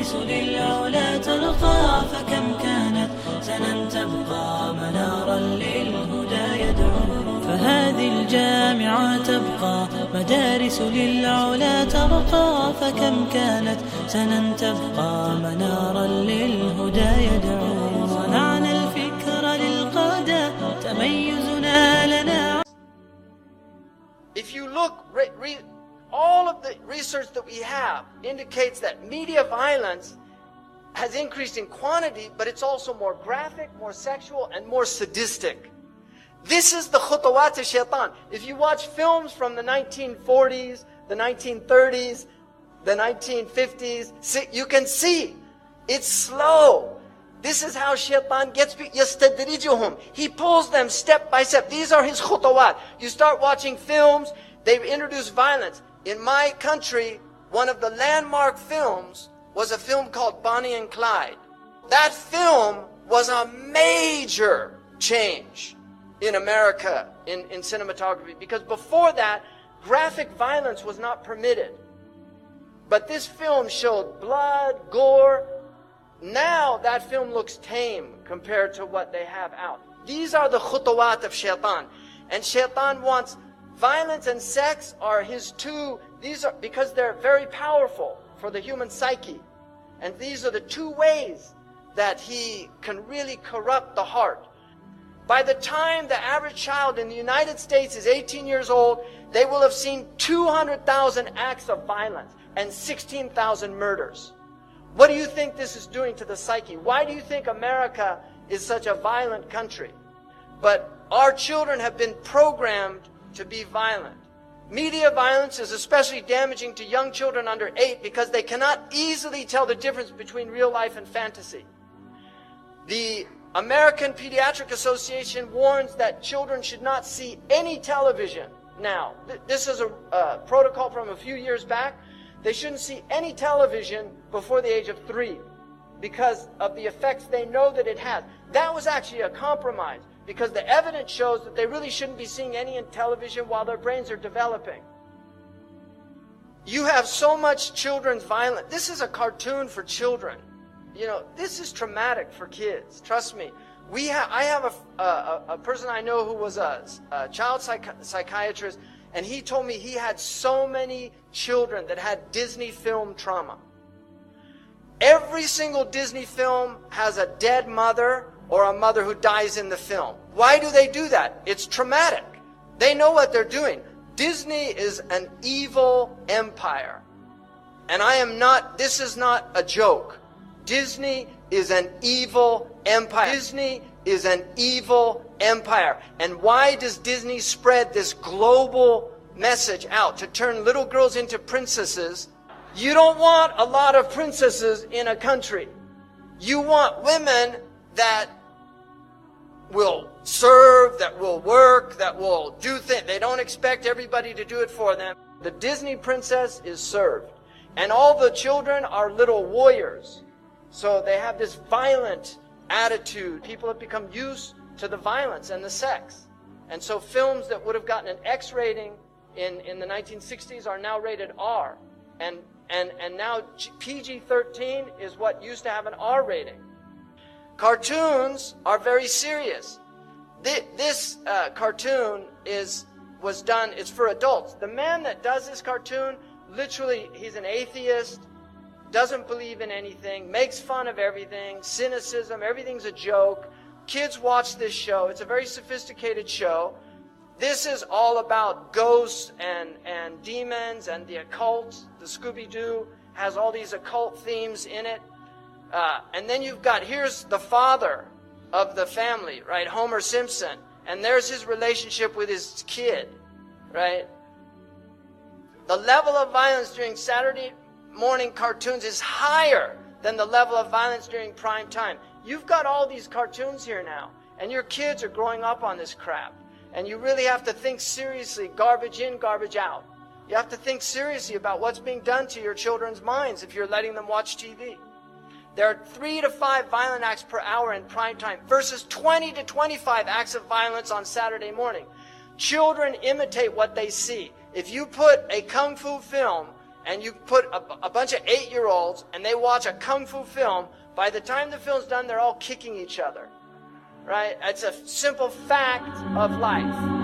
مدارس للعلا ترقى فكم كانت سنا تبقى منارا للهدى يدعو. فهذه الجامعة تبقى مدارس للعلا ترقى فكم كانت سنا تبقى منارا للهدى يدعو. صنعنا الفكر للقادة تميزنا لنا. If you look, all of the research that we have indicates that media violence has increased in quantity, but it's also more graphic, more sexual, and more sadistic. This is the khutawat of shaitan. If you watch films from the 1940s, the 1930s, the 1950s, you can see it's slow. This is how shaitan gets people. يَسْتَدْرِجُهُمْ. He pulls them step by step. These are his khutawat. You start watching films, they've introduced violence. In my country, one of the landmark films was a film called Bonnie and Clyde. That film was a major change in America in cinematography, because before that, graphic violence was not permitted. But this film showed blood, gore. Now that film looks tame compared to what they have out. These are the khutawat of shaitan. And shaitan wants violence and sex are his two, these are because they're very powerful for the human psyche. And these are the two ways that he can really corrupt the heart. By the time the average child in the United States is 18 years old, they will have seen 200,000 acts of violence and 16,000 murders. What do you think this is doing to the psyche? Why do you think America is such a violent country? But our children have been programmed to be violent. Media violence is especially damaging to young children under 8 because they cannot easily tell the difference between real life and fantasy. The American Pediatric Association warns that children should not see any television now. This is a protocol from a few years back. They shouldn't see any television before the age of 3 because of the effects they know that it has. That was actually a compromise because the evidence shows that they really shouldn't be seeing any television while their brains are developing. You have so much children's violence. This is a cartoon for children. You know, this is traumatic for kids. Trust me. I have a person I know who was a child psychiatrist, and he told me he had so many children that had Disney film trauma. Every single Disney film has a dead mother or a mother who dies in the film. Why do they do that? It's traumatic. They know what they're doing. Disney is an evil empire. And this is not a joke. Disney is an evil empire. Disney is an evil empire. And why does Disney spread this global message out to turn little girls into princesses? You don't want a lot of princesses in a country. You want women that will serve, that will work, that will do things. They don't expect everybody to do it for them. The Disney princess is served. And all the children are little warriors. So they have this violent attitude. People have become used to the violence and the sex. And so films that would have gotten an X rating in the 1960s are now rated R. And now PG-13 is what used to have an R rating. Cartoons are very serious. This cartoon was done, it's for adults. The man that does this cartoon, literally, he's an atheist, doesn't believe in anything, makes fun of everything, cynicism, everything's a joke. Kids watch this show. It's a very sophisticated show. This is all about ghosts and demons and the occult. The Scooby-Doo has all these occult themes in it. And then here's the father of the family, right? Homer Simpson. And there's his relationship with his kid, right? The level of violence during Saturday morning cartoons is higher than the level of violence during prime time. You've got all these cartoons here now, and your kids are growing up on this crap. And you really have to think seriously, garbage in, garbage out. You have to think seriously about what's being done to your children's minds if you're letting them watch TV. There are 3 to 5 violent acts per hour in prime time versus 20 to 25 acts of violence on Saturday morning. Children imitate what they see. If you put a kung fu film and you put a bunch of 8-year-olds and they watch a kung fu film, by the time the film's done, they're all kicking each other. Right? It's a simple fact of life.